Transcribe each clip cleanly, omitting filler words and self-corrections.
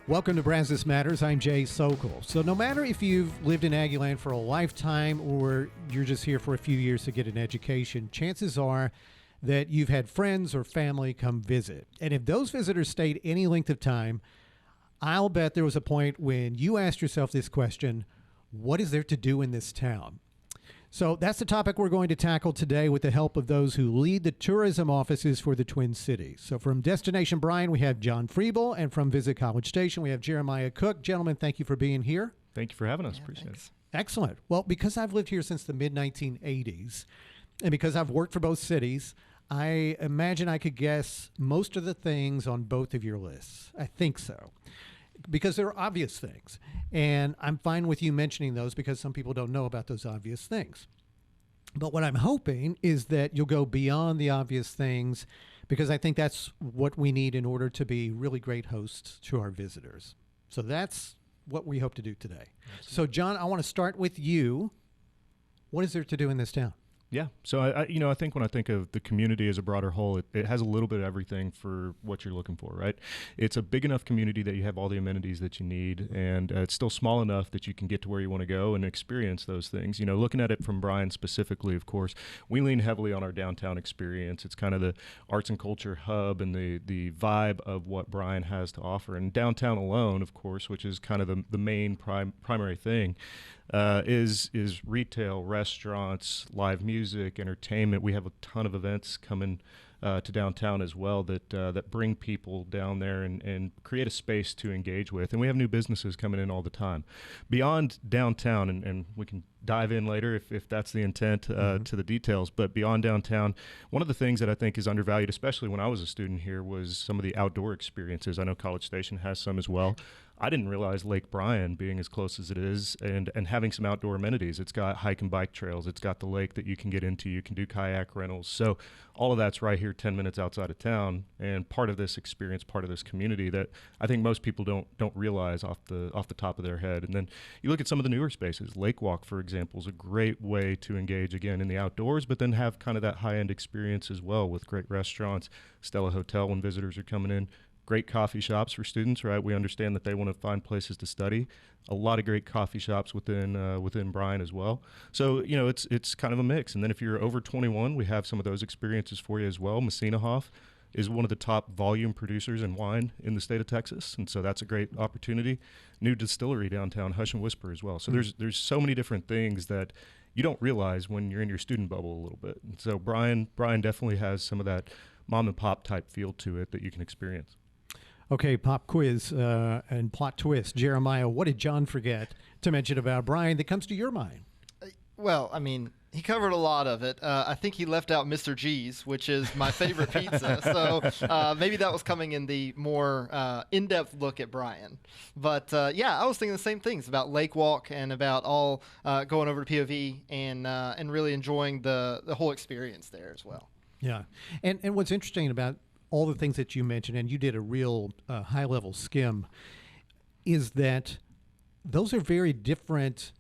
Welcome to Brazos Matters. I'm Jay Sokol. So no matter if you've lived in Aggieland for a lifetime or you're just here for a few years to get an education, chances are that you've had friends or family come visit. And if those visitors stayed any length of time, I'll bet there was a point when you asked yourself this question: what is there to do in this town? So that's the topic we're going to tackle today with the help of those who lead the tourism offices for the Twin Cities. So from Destination Bryan, we have John Friebele, and from Visit College Station, we have Jeremiah Cook. Gentlemen, thank you for being here. Thank you for having us. Appreciate it. Excellent. Well, because I've lived here since the mid-1980s, and because I've worked for both cities, I imagine I could guess most of the things on both of your lists. I think so, because they're obvious things. And I'm fine with you mentioning those because some people don't know about those obvious things. But what I'm hoping is that you'll go beyond the obvious things, because I think that's what we need in order to be really great hosts to our visitors. So that's what we hope to do today. Absolutely. So John, I want to start with you. What is there to do in this town? Yeah. So I think when I think of the community as a broader whole, it has a little bit of everything for what you're looking for, right? It's a big enough community that you have all the amenities that you need, and it's still small enough that you can get to where you want to go and experience those things. You know, looking at it from Bryan specifically, of course, we lean heavily on our downtown experience. It's kind of the arts and culture hub and the vibe of what Bryan has to offer. And downtown alone, of course, which is kind of the main primary thing, is retail, restaurants, live music, entertainment. We have a ton of events coming to downtown as well that bring people down there and create a space to engage with. And we have new businesses coming in all the time. Beyond downtown, and we can dive in later if that's the intent to the details, but beyond downtown, one of the things that I think is undervalued, especially when I was a student here, was some of the outdoor experiences. I know College Station has some as well. I didn't realize Lake Bryan, being as close as it is, and having some outdoor amenities. It's got hike and bike trails. It's got the lake that you can get into. You can do kayak rentals. So all of that's right here 10 minutes outside of town, and part of this experience, part of this community that I think most people don't realize off the top of their head. And then you look at some of the newer spaces. Lake Walk, for example, is a great way to engage, again, in the outdoors, but then have kind of that high-end experience as well with great restaurants, Stella Hotel when visitors are coming in. Great coffee shops for students, right? We understand that they want to find places to study. A lot of great coffee shops within Bryan as well. So, you know, it's kind of a mix. And then if you're over 21, we have some of those experiences for you as well. Messinahoff is one of the top volume producers in wine in the state of Texas, and so that's a great opportunity. New distillery downtown, Hush and Whisper as well. So there's so many different things that you don't realize when you're in your student bubble a little bit. And so Bryan definitely has some of that mom and pop type feel to it that you can experience. Okay, pop quiz and plot twist. Jeremiah, what did John forget to mention about Bryan that comes to your mind? Well, I mean, he covered a lot of it. I think he left out Mr. G's, which is my favorite pizza. So maybe that was coming in the more in-depth look at Bryan. But yeah, I was thinking the same things about Lake Walk and about all going over to POV and really enjoying the whole experience there as well. Yeah, and what's interesting about all the things that you mentioned, and you did a real high-level skim, is that those are very different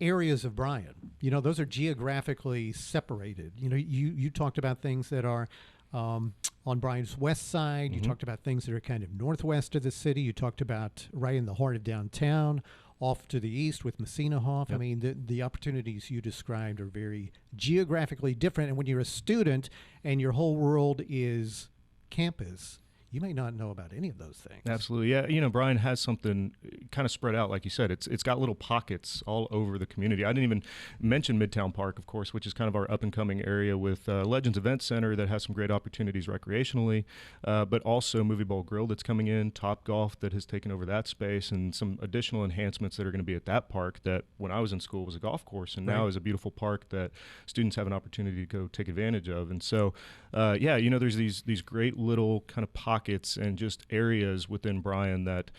areas of Bryan. You know, those are geographically separated. You know, you talked about things that are on Bryan's west side. You talked about things that are kind of northwest of the city. You talked about right in the heart of downtown, off to the east with Messinahoff. Yep. I mean, the opportunities you described are very geographically different. And when you're a student and your whole world is campus, you may not know about any of those things. Absolutely. Yeah. You know, Bryan has something kind of spread out, like you said. It's got little pockets all over the community. I didn't even mention Midtown Park, of course, which is kind of our up-and-coming area with Legends Event Center that has some great opportunities recreationally, but also Movie Bowl Grill that's coming in, Top Golf that has taken over that space, and some additional enhancements that are going to be at that park that when I was in school was a golf course and now is a beautiful park that students have an opportunity to go take advantage of. And so, yeah, you know, there's these great little kind of pockets and just areas within Bryan that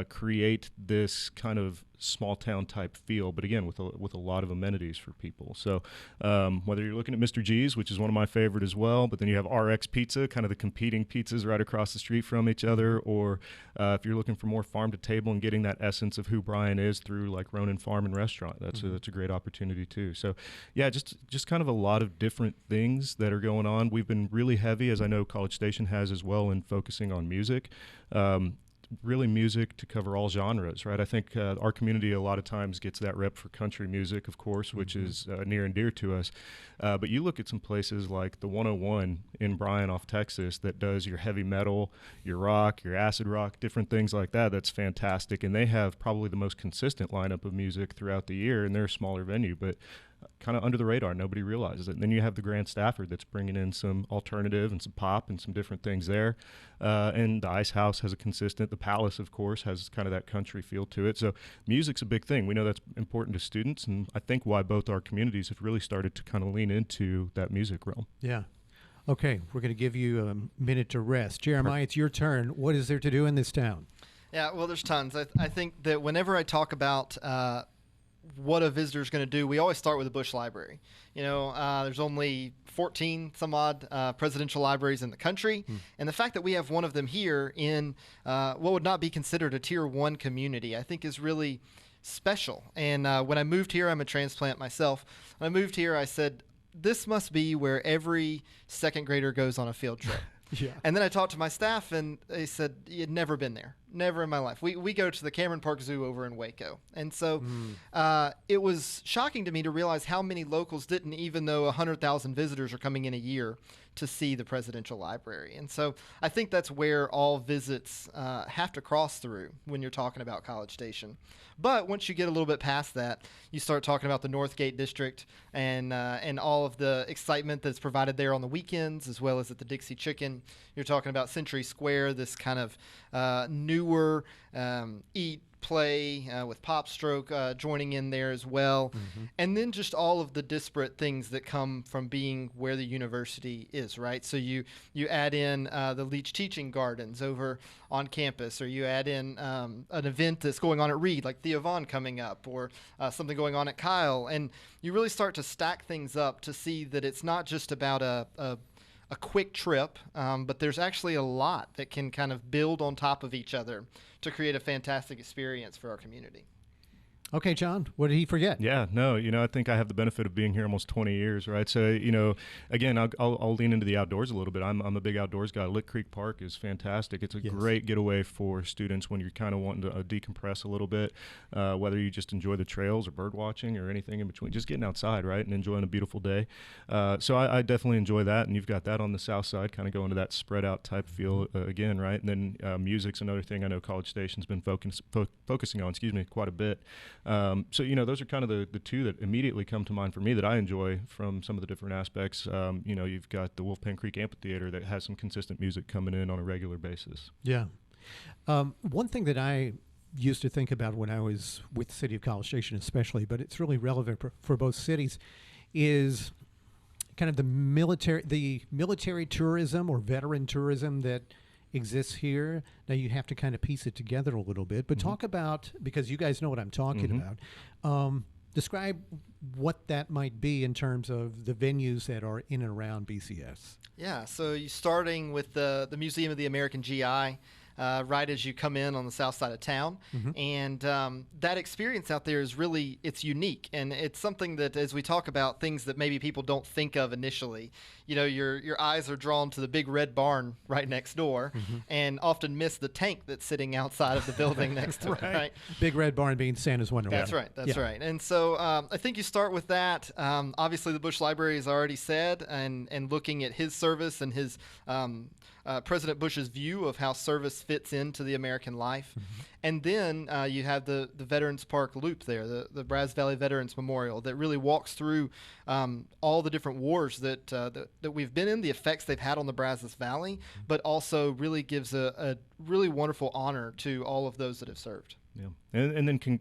create this kind of small town type feel, but again with a lot of amenities for people. So whether you're looking at Mr. G's, which is one of my favorite as well, but then you have RX Pizza, kind of the competing pizzas right across the street from each other, or if you're looking for more farm to table and getting that essence of who Bryan is through like Ronan Farm and Restaurant, that's a great opportunity too. So yeah, just kind of a lot of different things that are going on. We've been really heavy, as I know College Station has as well, in focusing on music. really music to cover all genres, right? I think our community a lot of times gets that rep for country music, of course, which is near and dear to us. But you look at some places like the 101 in Bryan off Texas that does your heavy metal, your rock, your acid rock, different things like that. That's fantastic. And they have probably the most consistent lineup of music throughout the year, and they're a smaller venue, but kind of under the radar. Nobody realizes it. And then you have the Grand Stafford that's bringing in some alternative and some pop and some different things there. And the Ice House has a consistent. The Palace, of course, has kind of that country feel to it. So music's a big thing. We know that's important to students, and I think why both our communities have really started to kind of lean into that music realm. Yeah. Okay, we're going to give you a minute to rest. Jeremiah, it's your turn. What is there to do in this town? Yeah, well, there's tons. I think that whenever I talk about what a visitor's going to do, we always start with the Bush Library. There's only 14 some odd presidential libraries in the country, and the fact that we have one of them here in what would not be considered a Tier 1 community, I think is really special. And when I moved here, I'm a transplant myself. When I moved here, I said, this must be where every second grader goes on a field trip. Yeah. And then I talked to my staff, and they said, you'd never been there. Never in my life. We go to the Cameron Park Zoo over in Waco. And so it was shocking to me to realize how many locals didn't even know 100,000 visitors are coming in a year to see the presidential library. And so I think that's where all visits have to cross through when you're talking about College Station. But once you get a little bit past that, you start talking about the Northgate District and all of the excitement that's provided there on the weekends, as well as at the Dixie Chicken. You're talking about Century Square, this kind of newer eat, play with Pop Stroke joining in there as well. And then just all of the disparate things that come from being where the university is, right? So you add in the Leach Teaching Gardens over on campus, or you add in an event that's going on at Reed, like Thea Vaughn coming up, or something going on at Kyle. And you really start to stack things up to see that it's not just about a quick trip, but there's actually a lot that can kind of build on top of each other to create a fantastic experience for our community. Okay, John, what did he forget? Yeah, no, I think I have the benefit of being here almost 20 years, right? So, again, I'll lean into the outdoors a little bit. I'm a big outdoors guy. Lick Creek Park is fantastic. It's a great getaway for students when you're kind of wanting to decompress a little bit, whether you just enjoy the trails or bird watching or anything in between, just getting outside, right, and enjoying a beautiful day. So I definitely enjoy that, and you've got that on the south side, kind of going to that spread out type feel again, right? And then music's another thing I know College Station's been focusing on, quite a bit. So, those are kind of the two that immediately come to mind for me that I enjoy from some of the different aspects. You've got the Wolfpan Creek Amphitheater that has some consistent music coming in on a regular basis. Yeah. One thing that I used to think about when I was with the city of College Station especially, but it's really relevant for both cities, is kind of the military tourism or veteran tourism that exists here. Now you have to kind of piece it together a little bit, but talk about, because you guys know what I'm talking about, describe what that might be in terms of the venues that are in and around BCS. Yeah, so you're starting with the Museum of the American GI, right as you come in on the south side of town. And that experience out there is really, it's unique. And it's something that, as we talk about things that maybe people don't think of initially, your eyes are drawn to the big red barn right next door and often miss the tank that's sitting outside of the building next to it, right? Big red barn being Santa's Wonderland. That's right. And so I think you start with that. Obviously, the Bush Library has already said, and looking at his service and his President Bush's view of how service fits into the American life. And then you have the Veterans Park Loop there, the Brazos Valley Veterans Memorial, that really walks through all the different wars that we've been in, the effects they've had on the Brazos Valley, but also really gives a really wonderful honor to all of those that have served. Yeah, and then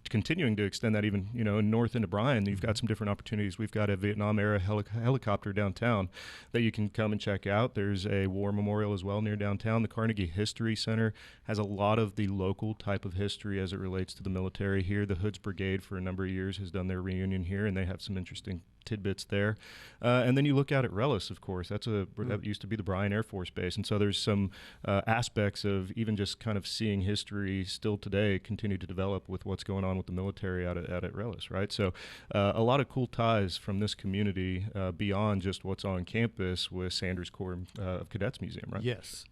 continuing to extend that even, north into Bryan, you've got some different opportunities. We've got a Vietnam-era helicopter downtown that you can come and check out. There's a war memorial as well near downtown. The Carnegie History Center has a lot of the local type of history as it relates to the military here. The Hoods Brigade for a number of years has done their reunion here, and they have some interesting tidbits there. And then you look out at Rellis, of course. That used to be the Bryan Air Force Base. And so there's some aspects of even just kind of seeing history still today continue to develop with what's going on with the military out at Rellis, right? So a lot of cool ties from this community beyond just what's on campus with Sanders Corps of Cadets Museum, right? Yes.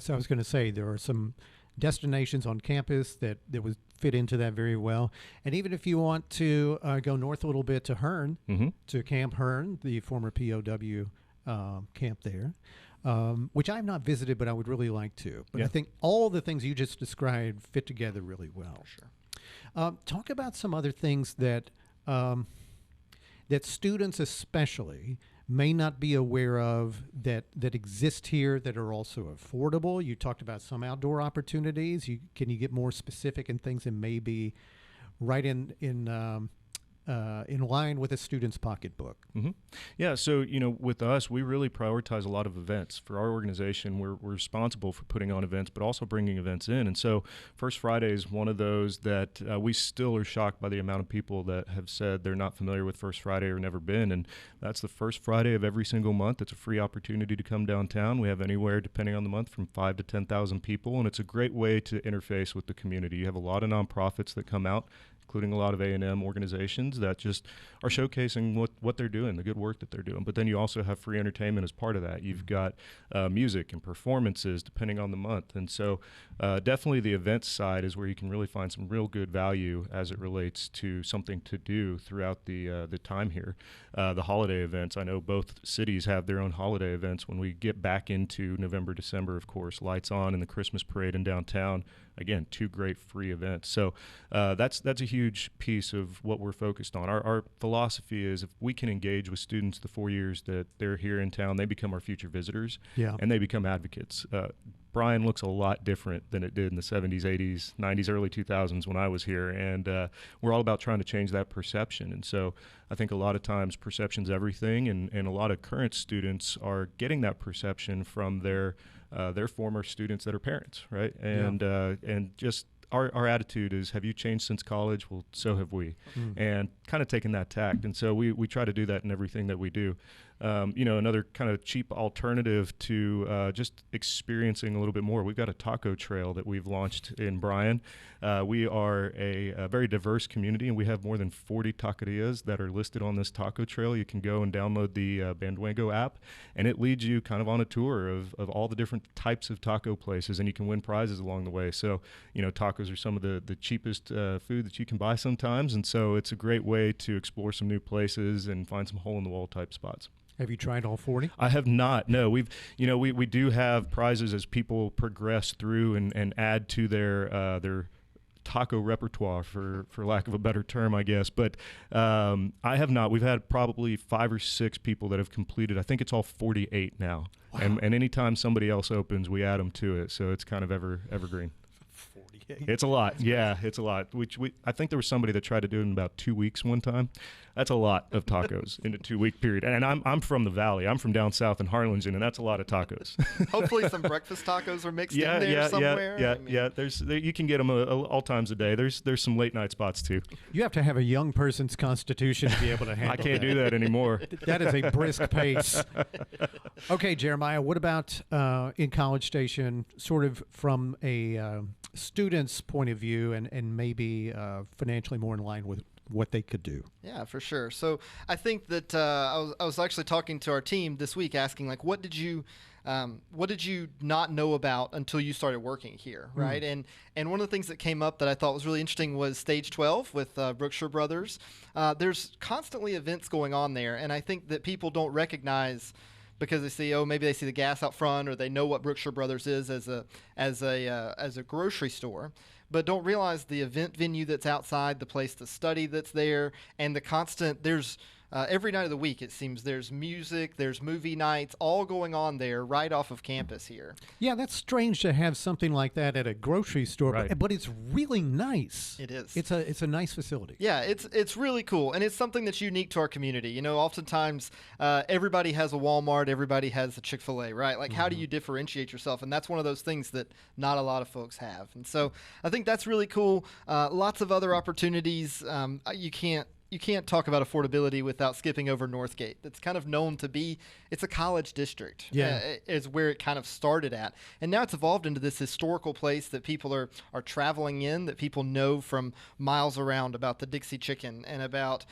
I was going to say there are some destinations on campus that would fit into that very well. And even if you want to go north a little bit to Hearn, to Camp Hearn, the former POW camp there, which I've not visited, but I would really like to. But I think all the things you just described fit together really well. Sure. Talk about some other things that that students especially may not be aware of that exist here that are also affordable. You talked about some outdoor opportunities. Can you get more specific in things that may be right in line with a student's pocketbook? Yeah, so with us, we really prioritize a lot of events. For our organization, we're responsible for putting on events, but also bringing events in. And so First Friday is one of those that we still are shocked by the amount of people that have said they're not familiar with First Friday or never been. And that's the first Friday of every single month. It's a free opportunity to come downtown. We have anywhere, depending on the month, from 5,000 to 10,000 people, and it's a great way to interface with the community. You have a lot of nonprofits that come out, including a lot of A&M organizations that just are showcasing what they're doing, the good work that they're doing. But then you also have free entertainment as part of that. You've got music and performances depending on the month. And so definitely the events side is where you can really find some real good value as it relates to something to do throughout the time here. The holiday events, I know both cities have their own holiday events. When we get back into November, December, of course, Lights On and the Christmas Parade in downtown, again, 2 great free events. So that's a huge piece of what we're focused on. Our philosophy is if we can engage with students the 4 years that they're here in town, they become our future visitors, and they become advocates. Bryan looks a lot different than it did in the 70s, 80s, 90s, early 2000s when I was here, and we're all about trying to change that perception. And so I think a lot of times perception's everything, and a lot of current students are getting that perception from their former students that are parents, right? And just our attitude is, have you changed since college? Well, so have we. And kind of taking that tact. And so we try to do that in everything that we do. Another kind of cheap alternative to just experiencing a little bit more. We've got a taco trail that we've launched in Bryan. We are a very diverse community, and we have more than 40 taquerias that are listed on this taco trail. You can go and download the Banduego app, and it leads you kind of on a tour of all the different types of taco places, and you can win prizes along the way. So, tacos are some of the cheapest food that you can buy sometimes, and so it's a great way to explore some new places and find some hole-in-the-wall type spots. Have you tried all 40? I have not. No, we do have prizes as people progress through and add to their taco repertoire, for lack of a better term, I guess. But I have not. We've had probably 5 or 6 people that have completed. I think it's all 48 now. Wow. And anytime somebody else opens, we add them to it. So it's kind of evergreen. 48. It's a lot. Yeah, it's a lot. I think there was somebody that tried to do it in about 2 weeks one time. That's a lot of tacos in a 2-week period. And I'm from the Valley. I'm from down south in Harlingen, and that's a lot of tacos. Hopefully some breakfast tacos are mixed in there somewhere. Yeah. You can get them all times a day. There's some late night spots too. You have to have a young person's constitution to be able to handle I can't do that anymore. That is a brisk pace. Okay, Jeremiah, what about in College Station, sort of from a student's point of view and maybe financially more in line with what they could do? Yeah, for sure. So I think that I was actually talking to our team this week, asking like, what did you not know about until you started working here, right? And one of the things that came up that I thought was really interesting was Stage 12 with Brookshire Brothers. There's constantly events going on there, and I think that people don't recognize, because they see, maybe they see the gas out front, or they know what Brookshire Brothers is as a grocery store, but don't realize the event venue that's outside, the place to study that's there, and the constant, there's every night of the week, it seems there's music, there's movie nights, all going on there right off of campus here. Yeah, that's strange to have something like that at a grocery store, right. but it's really nice. It is. It's a nice facility. Yeah, it's really cool, and it's something that's unique to our community. Oftentimes everybody has a Walmart, everybody has a Chick-fil-A, right? Like, how do you differentiate yourself? And that's one of those things that not a lot of folks have. And so I think that's really cool. Lots of other opportunities. You can't you can't talk about affordability without skipping over Northgate. That's kind of known to be, it's a college district. Is where it kind of started at. And now it's evolved into this historical place that people are traveling in, that people know from miles around about the Dixie Chicken and about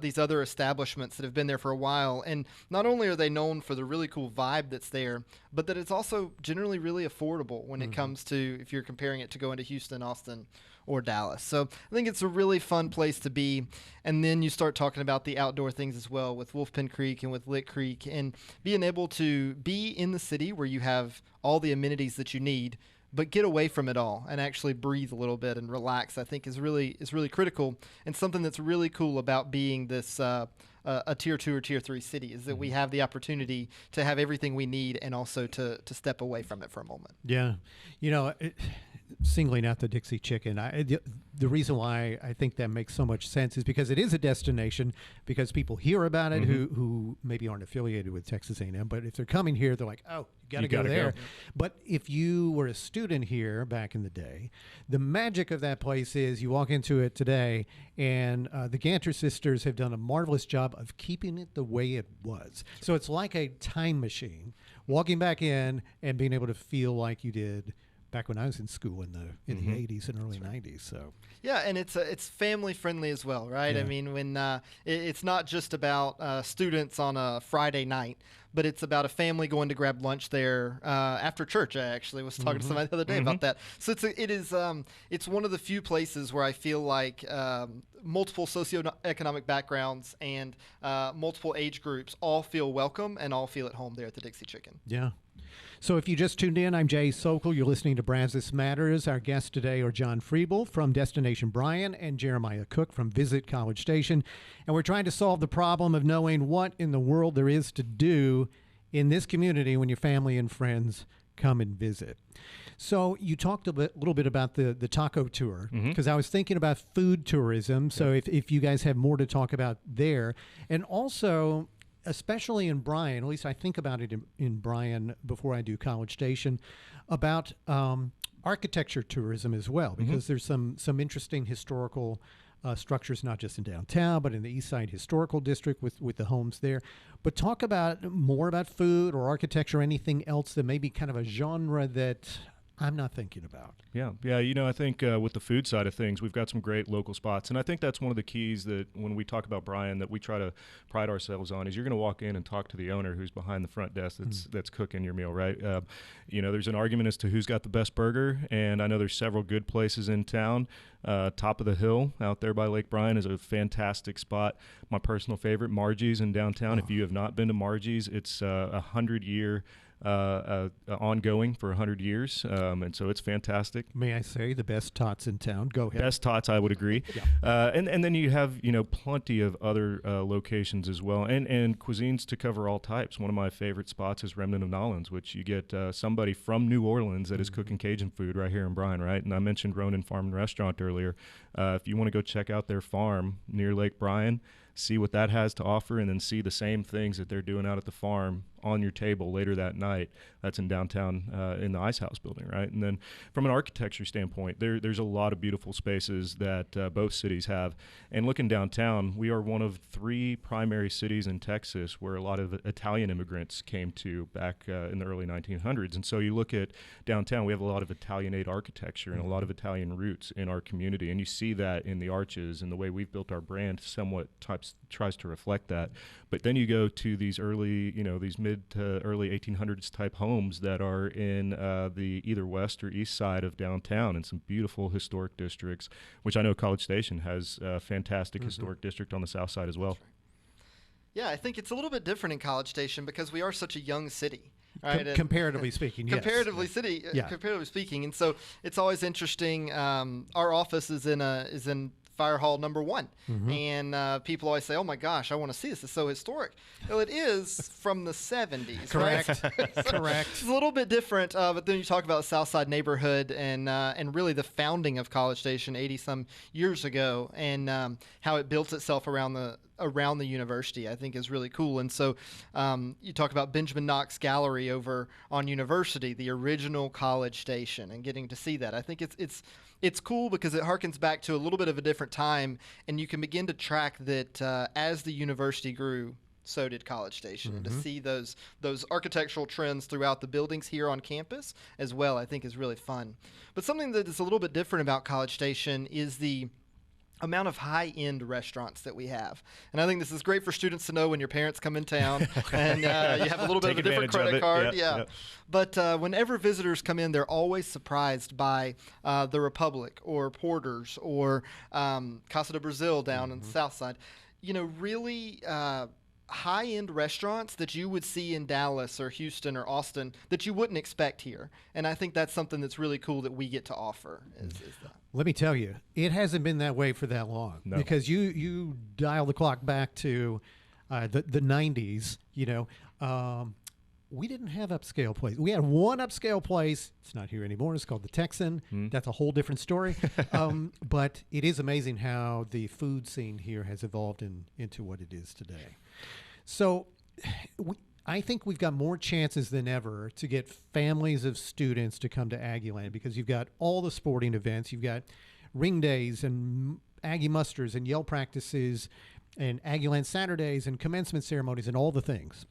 these other establishments that have been there for a while. And not only are they known for the really cool vibe that's there, but that it's also generally really affordable when it comes to, if you're comparing it to going to Houston, Austin, or Dallas. So I think it's a really fun place to be. And then you start talking about the outdoor things as well with Wolfpen Creek and with Lick Creek, and being able to be in the city where you have all the amenities that you need, but get away from it all and actually breathe a little bit and relax, I think is really critical, and something that's really cool about being this a tier 2 or tier 3 city is that we have the opportunity to have everything we need and also to step away from it for a moment. Yeah. Singling out the Dixie Chicken, the reason why I think that makes so much sense is because it is a destination, because people hear about it who maybe aren't affiliated with Texas A&M, but if they're coming here, they're like, oh, you got to go there. But if you were a student here back in the day, the magic of that place is you walk into it today, and the Ganter sisters have done a marvelous job of keeping it the way it was. So it's like a time machine, walking back in and being able to feel like you did back when I was in school in the 80s and early 90s. So yeah, and it's family friendly as well, right? Yeah. I mean, when it's not just about students on a Friday night, but it's about a family going to grab lunch there after church. I actually was talking to somebody the other day about that. So it's one of the few places where I feel like multiple socioeconomic backgrounds and multiple age groups all feel welcome and all feel at home there at the Dixie Chicken. yeah. So if you just tuned in, I'm Jay Sokol. You're listening to Brazos Matters. Our guests today are John Friebele from Destination Bryan and Jeremiah Cook from Visit College Station. And we're trying to solve the problem of knowing what in the world there is to do in this community when your family and friends come and visit. So you talked a little bit about the taco tour, because I was thinking about food tourism. So if you guys have more to talk about there. And also, especially in Bryan, at least I think about it in Bryan before I do College Station, about architecture tourism as well, because there's some interesting historical structures, not just in downtown, but in the East Side Historical District with the homes there. But talk more about food or architecture, anything else that may be kind of a genre that I'm not thinking about. Yeah. I think with the food side of things, we've got some great local spots. And I think that's one of the keys that when we talk about Bryan that we try to pride ourselves on is you're going to walk in and talk to the owner who's behind the front desk that's cooking your meal, right? There's an argument as to who's got the best burger, and I know there's several good places in town. Top of the Hill out there by Lake Bryan is a fantastic spot. My personal favorite, Margie's in downtown. If you have not been to Margie's, it's 100-year ongoing for 100 years, and so it's fantastic. May I say the best tots in town? Go ahead. Best tots, I would agree. Yeah. And then you have plenty of other locations as well, and cuisines to cover all types. One of my favorite spots is Remnant of Nolans, which you get somebody from New Orleans that is cooking Cajun food right here in Bryan, right? And I mentioned Ronan Farm and Restaurant earlier. If you want to go check out their farm near Lake Bryan, see what that has to offer, and then see the same things that they're doing out at the farm on your table later that night. That's in downtown in the Ice House building, right? And then from an architecture standpoint, there's a lot of beautiful spaces that both cities have. And looking downtown, we are one of 3 primary cities in Texas where a lot of Italian immigrants came to back in the early 1900s. And so you look at downtown, we have a lot of Italianate architecture and a lot of Italian roots in our community. And you see that in the arches, and the way we've built our brand somewhat tries to reflect that. But then you go to these early, these mid to early 1800s type homes that are in the either west or east side of downtown, and some beautiful historic districts, which I know College Station has a fantastic historic district on the south side as well. Yeah, I think it's a little bit different in College Station because we are such a young city. Right? Comparatively speaking, yes. Comparatively speaking, and so it's always interesting. Our office is in Fire Hall number 1, and people always say, "Oh my gosh, I want to see this. It's so historic." Well, it is from the 70s. Correct. Right? Correct. It's a little bit different, but then you talk about the South Side neighborhood and really the founding of College Station 80 some years ago, and how it built itself around the around the university, I think is really cool. And so you talk about Benjamin Knox Gallery over on University, the original College Station, and getting to see that. I think it's cool because it harkens back to a little bit of a different time, and you can begin to track that as the university grew, so did College Station. And to see those architectural trends throughout the buildings here on campus as well, I think is really fun. But something that is a little bit different about College Station is the amount of high-end restaurants that we have. And I think this is great for students to know when your parents come in town and you have a little bit of a different credit card. Yeah. But whenever visitors come in, they're always surprised by the Republic or Porter's or Casa de Brazil down on the south side. You know, really high-end restaurants that you would see in Dallas or Houston or Austin that you wouldn't expect here. And I think that's something that's really cool that we get to offer is that. Let me tell you, it hasn't been that way for that long. No. Because you dial the clock back to the 90s, you know, we didn't have upscale place. We had one upscale place. It's not here anymore. It's called the Texan. That's a whole different story. But it is amazing how the food scene here has evolved into what it is today. So I think we've got more chances than ever to get families of students to come to Aggieland because you've got all the sporting events. You've got ring days and Aggie musters and yell practices and Aggieland Saturdays and commencement ceremonies and all the things.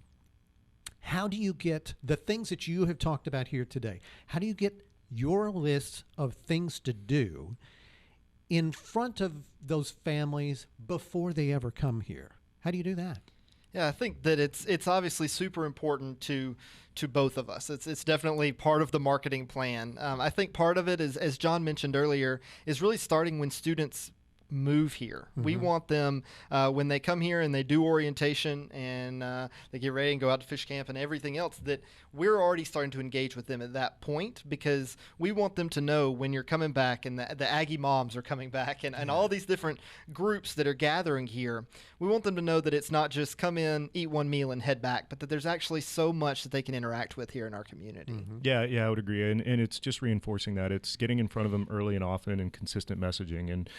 How do you get the things that you have talked about here today? How do you get your list of things to do in front of those families before they ever come here? How do you do that? Yeah, I think that it's obviously super important to both of us. It's definitely part of the marketing plan. I think part of it is, as John mentioned earlier, is really starting when students move here. We want them when they come here and they do orientation and they get ready and go out to fish camp and everything else, that we're already starting to engage with them at that point because we want them to know when you're coming back and the Aggie moms are coming back and all these different groups that are gathering here. We want them to know that it's not just come in, eat one meal and head back, but that there's actually so much that they can interact with here in our community. Yeah, I would agree. And it's just reinforcing that. It's getting in front of them early and often and consistent messaging. And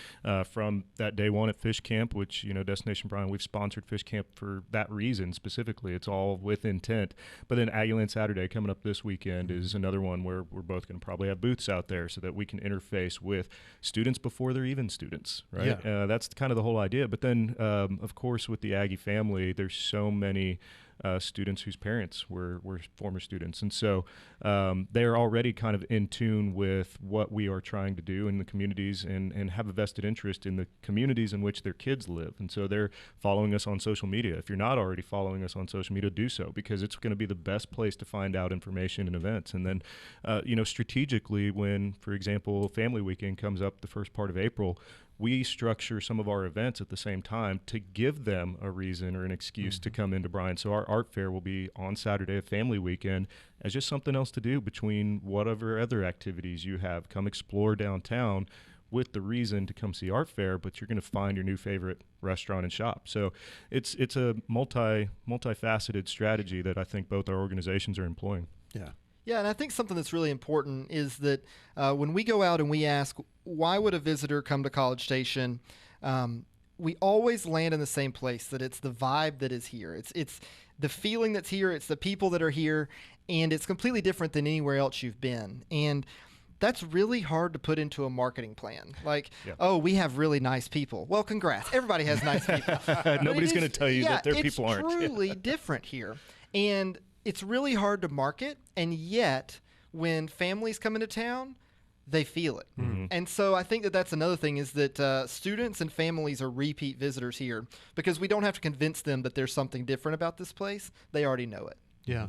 from that day one at Fish Camp, which, you know, Destination Bryan, we've sponsored Fish Camp for that reason specifically. It's all with intent. But then Aggieland Saturday coming up this weekend is another one where we're both going to probably have booths out there so that we can interface with students before they're even students, right? Yeah. That's kind of the whole idea. But then, of course, with the Aggie family, there's so many students whose parents were former students. And so they're already kind of in tune with what we are trying to do in the communities and have a vested interest in the communities in which their kids live. And so they're following us on social media. If you're not already following us on social media, do so because it's going to be the best place to find out information and events. And then, you know, strategically when, for example, Family Weekend comes up the first part of April, we structure some of our events at the same time to give them a reason or an excuse to come into Bryan. So our art fair will be on Saturday, a family weekend, as just something else to do between whatever other activities you have. Come explore downtown with the reason to come see art fair, but you're going to find your new favorite restaurant and shop. So it's a multifaceted strategy that I think both our organizations are employing. Yeah. Yeah, and I think something that's really important is that when we go out and we ask, why would a visitor come to College Station, we always land in the same place, that it's the vibe that is here. It's the feeling that's here. It's the people that are here, and it's completely different than anywhere else you've been. And that's really hard to put into a marketing plan. Like, oh, we have really nice people. Well, congrats. Everybody has nice people. Nobody's going to tell you that their people aren't. It's truly different here. And it's really hard to market, and yet when families come into town, they feel it. And so I think that that's another thing is that students and families are repeat visitors here because we don't have to convince them that there's something different about this place. They already know it. Yeah.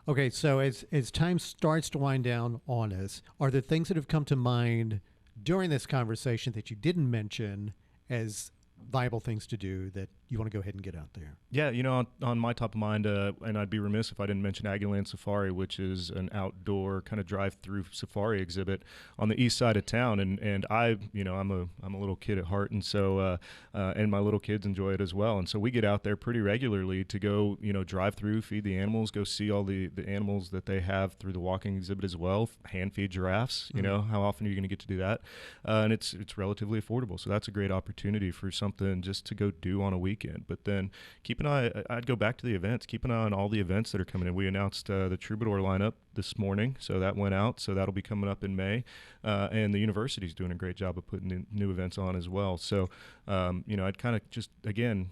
Okay, so as time starts to wind down on us, are there things that have come to mind during this conversation that you didn't mention as viable things to do that you want to go ahead and get out there? Yeah, you know, on my top of mind, and I'd be remiss if I didn't mention Aggieland Safari, which is an outdoor kind of drive-through safari exhibit on the east side of town. And I, you know, I'm a little kid at heart, and so and my little kids enjoy it as well. And so we get out there pretty regularly to go, you know, drive through, feed the animals, go see all the animals that they have through the walking exhibit as well. Hand feed giraffes. You know, how often are you going to get to do that? And it's relatively affordable, so that's a great opportunity for something just to go do on a weekend. weekend. But then keep an eye. I'd go back to the events. Keep an eye on all the events that are coming in. We announced the Troubadour lineup this morning, so that went out. So that'll be coming up in May. And the university's doing a great job of putting new events on as well. So, I'd kind of just, again,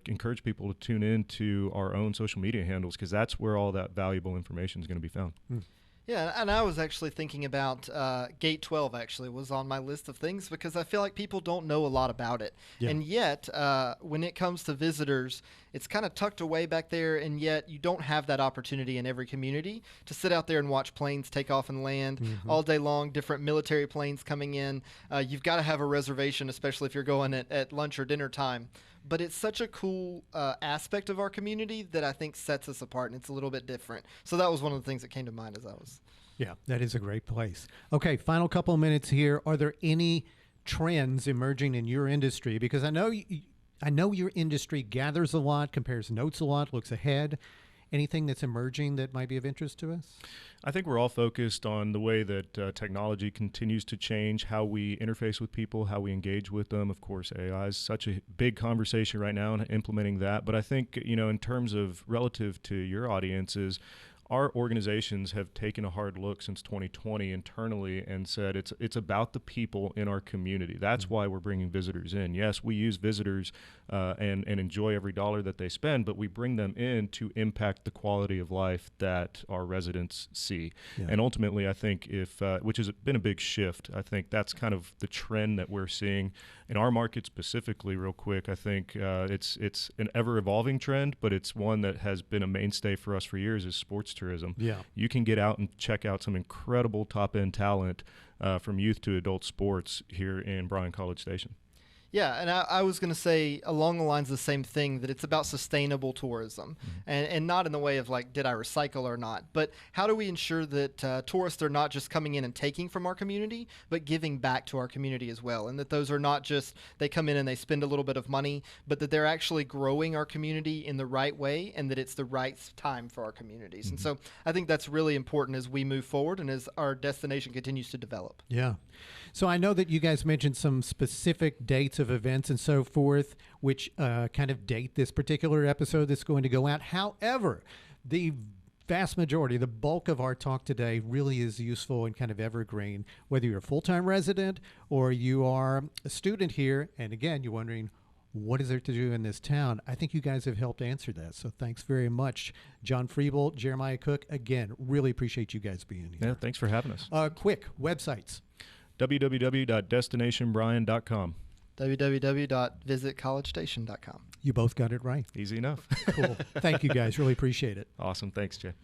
encourage people to tune in to our own social media handles, because that's where all that valuable information is going to be found. Yeah, and I was actually thinking about Gate 12 actually was on my list of things, because I feel like people don't know a lot about it. Yeah. And yet, when it comes to visitors, it's kind of tucked away back there, and yet you don't have that opportunity in every community to sit out there and watch planes take off and land all day long, different military planes coming in. You've got to have a reservation, especially if you're going at lunch or dinner time. But it's such a cool aspect of our community that I think sets us apart, and it's a little bit different. So that was one of the things that came to mind as I was. Yeah, that is a great place. Okay, final couple of minutes here. Are there any trends emerging in your industry? Because I know your industry gathers a lot, compares notes a lot, looks ahead. Anything that's emerging that might be of interest to us? I think we're all focused on the way that technology continues to change how we interface with people, how we engage with them. Of course, AI is such a big conversation right now and implementing that. But I think, in terms of relative to your audiences, our organizations have taken a hard look since 2020 internally and said it's about the people in our community. That's why we're bringing visitors in. Yes, we use visitors and enjoy every dollar that they spend, but we bring them in to impact the quality of life that our residents see. Yeah. And ultimately, I think which has been a big shift, I think that's kind of the trend that we're seeing in our market specifically. Real quick, I think it's an ever-evolving trend, but it's one that has been a mainstay for us for years, is sports tourism. Yeah. You can get out and check out some incredible top-end talent from youth to adult sports here in Bryan College Station. Yeah, and I was going to say along the lines of the same thing, that it's about sustainable tourism, and not in the way of like, did I recycle or not, but how do we ensure that tourists are not just coming in and taking from our community, but giving back to our community as well, and that those are not just, they come in and they spend a little bit of money, but that they're actually growing our community in the right way, and that it's the right time for our communities. And so I think that's really important as we move forward and as our destination continues to develop. Yeah. So I know that you guys mentioned some specific dates of events and so forth, which kind of date this particular episode that's going to go out. However, the vast majority, the bulk of our talk today really is useful and kind of evergreen, whether you're a full-time resident or you are a student here. And again, you're wondering, what is there to do in this town? I think you guys have helped answer that. So thanks very much, John Friebele, Jeremiah Cook. Again, really appreciate you guys being here. Yeah, thanks for having us. Quick, websites. www.destinationbryan.com. www.visitcollegestation.com. You both got it right. Easy enough. Cool. Thank you, guys. Really appreciate it. Awesome. Thanks, Jay.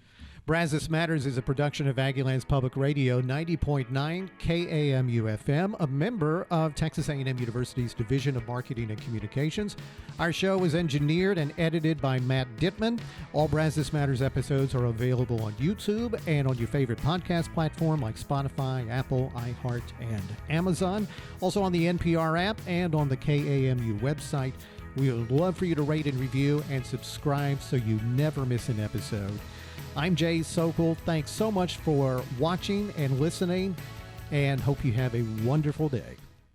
Brazos Matters is a production of Aggieland's Public Radio, 90.9 KAMU-FM, a member of Texas A&M University's Division of Marketing and Communications. Our show is engineered and edited by Matt Dittman. All Brazos Matters episodes are available on YouTube and on your favorite podcast platform like Spotify, Apple, iHeart, and Amazon. Also on the NPR app and on the KAMU website. We would love for you to rate and review and subscribe so you never miss an episode. I'm Jay Sokol. Thanks so much for watching and listening, and hope you have a wonderful day.